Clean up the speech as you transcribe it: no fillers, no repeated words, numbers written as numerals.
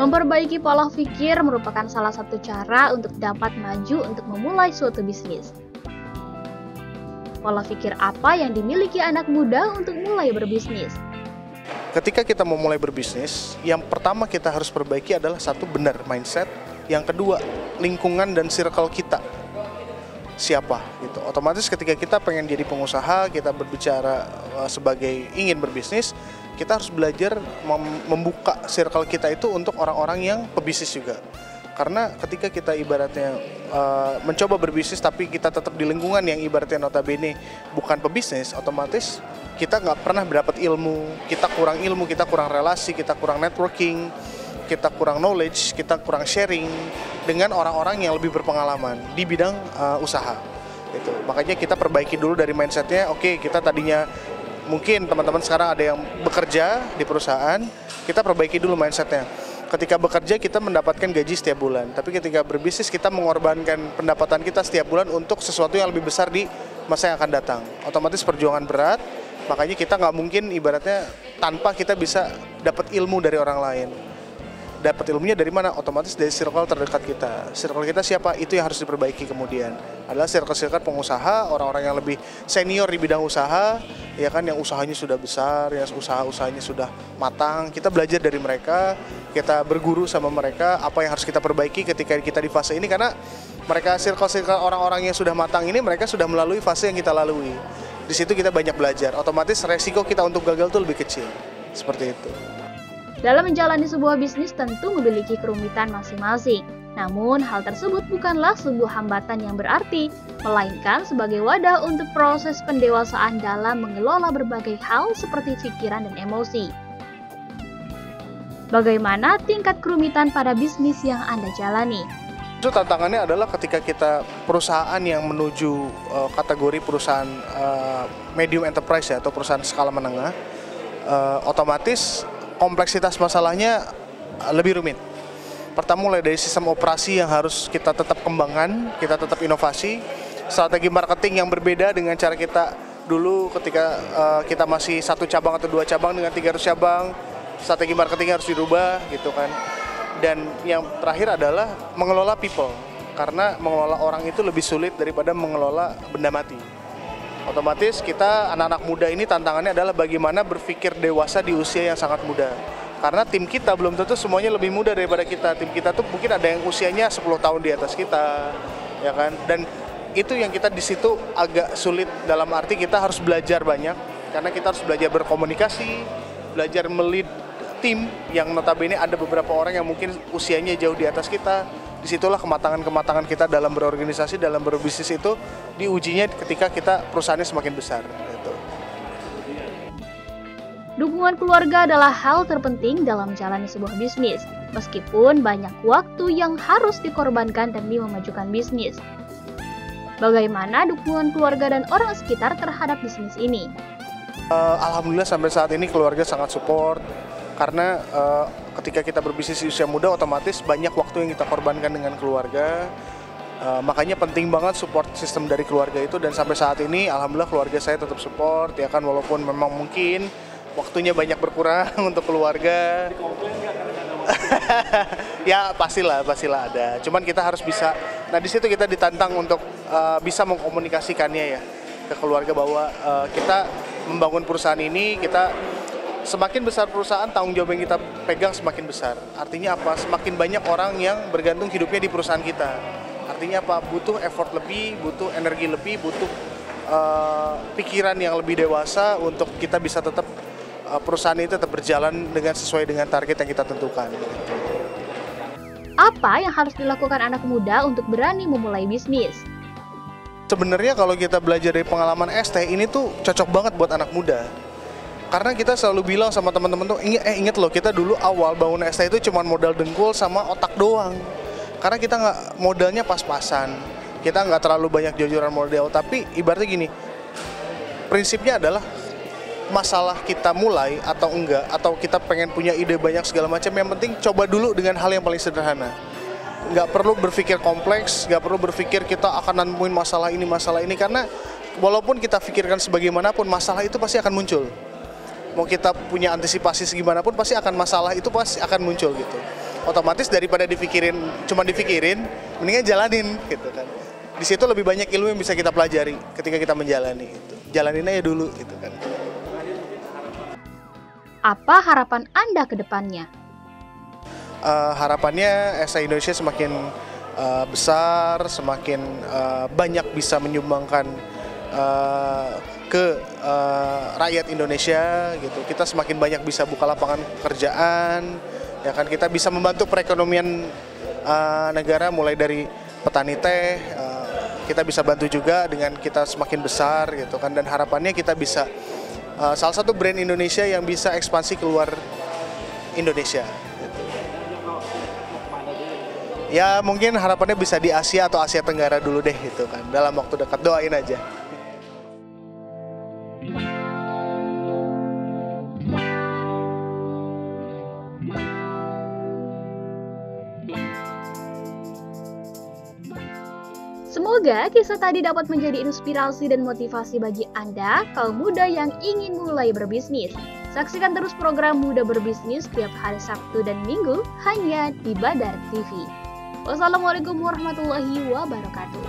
Memperbaiki pola pikir merupakan salah satu cara untuk dapat maju untuk memulai suatu bisnis. Pola pikir apa yang dimiliki anak muda untuk mulai berbisnis? Ketika kita mau mulai berbisnis, yang pertama kita harus perbaiki adalah satu, benar mindset. Yang kedua, lingkungan dan circle kita. Siapa gitu. Otomatis ketika kita pengen jadi pengusaha, kita berbicara sebagai ingin berbisnis, kita harus belajar membuka circle kita itu untuk orang-orang yang pebisnis juga. Karena ketika kita ibaratnya mencoba berbisnis tapi kita tetap di lingkungan yang ibaratnya notabene bukan pebisnis, otomatis kita nggak pernah mendapat ilmu, kita kurang relasi, kita kurang networking, kita kurang knowledge, kita kurang sharing dengan orang-orang yang lebih berpengalaman di bidang usaha. Gitu. Makanya kita perbaiki dulu dari mindsetnya. Oke, kita tadinya mungkin teman-teman sekarang ada yang bekerja di perusahaan, kita perbaiki dulu mindsetnya. Ketika bekerja kita mendapatkan gaji setiap bulan, tapi ketika berbisnis kita mengorbankan pendapatan kita setiap bulan untuk sesuatu yang lebih besar di masa yang akan datang. Otomatis perjuangan berat, makanya kita nggak mungkin ibaratnya tanpa kita bisa dapat ilmu dari orang lain. Dapat ilmunya dari mana? Otomatis dari circle terdekat kita. Circle kita siapa? Itu yang harus diperbaiki kemudian. Adalah circle-circle pengusaha, orang-orang yang lebih senior di bidang usaha, ya kan, yang usahanya sudah besar, yang usaha-usahanya sudah matang. Kita belajar dari mereka, kita berguru sama mereka apa yang harus kita perbaiki ketika kita di fase ini, karena mereka circle-circle orang-orang yang sudah matang ini, mereka sudah melalui fase yang kita lalui. Di situ kita banyak belajar. Otomatis resiko kita untuk gagal itu lebih kecil. Seperti itu. Dalam menjalani sebuah bisnis tentu memiliki kerumitan masing-masing. Namun, hal tersebut bukanlah sebuah hambatan yang berarti, melainkan sebagai wadah untuk proses pendewasaan dalam mengelola berbagai hal seperti pikiran dan emosi. Bagaimana tingkat kerumitan pada bisnis yang Anda jalani? Itu tantangannya adalah ketika kita perusahaan yang menuju kategori perusahaan medium enterprise ya, atau perusahaan skala menengah, otomatis kompleksitas masalahnya lebih rumit. Pertama, mulai dari sistem operasi yang harus kita tetap kembangkan, kita tetap inovasi, strategi marketing yang berbeda dengan cara kita dulu ketika kita masih 1 cabang atau 2 cabang dengan 300 cabang, strategi marketing harus dirubah gitu kan. Dan yang terakhir adalah mengelola people, karena mengelola orang itu lebih sulit daripada mengelola benda mati. Otomatis kita anak-anak muda ini tantangannya adalah bagaimana berpikir dewasa di usia yang sangat muda. Karena tim kita belum tentu semuanya lebih muda daripada kita. Tim kita tuh mungkin ada yang usianya 10 tahun di atas kita, ya kan? Dan itu yang kita di situ agak sulit, dalam arti kita harus belajar banyak, karena kita harus belajar berkomunikasi, belajar melid tim yang notabene ada beberapa orang yang mungkin usianya jauh di atas kita. Disitulah kematangan-kematangan kita dalam berorganisasi, dalam berbisnis itu diujinya ketika kita perusahaannya semakin besar. Gitu. Dukungan keluarga adalah hal terpenting dalam menjalani sebuah bisnis, meskipun banyak waktu yang harus dikorbankan demi memajukan bisnis. Bagaimana dukungan keluarga dan orang sekitar terhadap bisnis ini? Alhamdulillah sampai saat ini keluarga sangat support. Karena ketika kita berbisnis di usia muda, otomatis banyak waktu yang kita korbankan dengan keluarga. Makanya penting banget support sistem dari keluarga itu, dan sampai saat ini alhamdulillah keluarga saya tetap support, ya kan, walaupun memang mungkin waktunya banyak berkurang untuk keluarga. Ya pastilah ada. Cuman kita harus bisa. Nah di situ kita ditantang untuk bisa mengkomunikasikannya ya ke keluarga bahwa kita membangun perusahaan ini, kita semakin besar perusahaan, tanggung jawab yang kita pegang semakin besar. Artinya apa? Semakin banyak orang yang bergantung hidupnya di perusahaan kita. Artinya apa? Butuh effort lebih, butuh energi lebih, butuh pikiran yang lebih dewasa untuk kita bisa tetap perusahaan ini tetap berjalan dengan sesuai dengan target yang kita tentukan. Apa yang harus dilakukan anak muda untuk berani memulai bisnis? Sebenarnya kalau kita belajar dari pengalaman ST, ini tuh cocok banget buat anak muda. Karena kita selalu bilang sama teman-teman tuh, inget loh, kita dulu awal bangun ST itu cuma modal dengkul sama otak doang. Karena kita nggak, modalnya pas-pasan, kita nggak terlalu banyak jojoran modal. Tapi ibaratnya gini, prinsipnya adalah masalah kita mulai atau enggak, atau kita pengen punya ide banyak segala macam, yang penting coba dulu dengan hal yang paling sederhana. Nggak perlu berpikir kompleks, nggak perlu berpikir kita akan nemuin masalah ini, karena walaupun kita pikirkan sebagaimanapun, masalah itu pasti akan muncul. Mau kita punya antisipasi segimanapun, pasti akan masalah itu pasti akan muncul gitu. Otomatis daripada cuma dipikirin, mendingan jalanin gitu kan. Di situ lebih banyak ilmu yang bisa kita pelajari ketika kita menjalani itu. Jalanin aja dulu gitu kan. Apa harapan Anda ke depannya? Harapannya SA Indonesia semakin besar, semakin banyak bisa menyumbangkan ke rakyat Indonesia gitu. Kita semakin banyak bisa buka lapangan pekerjaan, ya kan, kita bisa membantu perekonomian negara mulai dari petani teh, kita bisa bantu juga dengan kita semakin besar gitu kan, dan harapannya kita bisa salah satu brand Indonesia yang bisa ekspansi keluar Indonesia. Gitu. Ya mungkin harapannya bisa di Asia atau Asia Tenggara dulu deh gitu kan, dalam waktu dekat, doain aja. Semoga kisah tadi dapat menjadi inspirasi dan motivasi bagi Anda, kaum muda yang ingin mulai berbisnis. Saksikan terus program Muda Berbisnis setiap hari Sabtu dan Minggu hanya di Badar TV. Wassalamualaikum warahmatullahi wabarakatuh.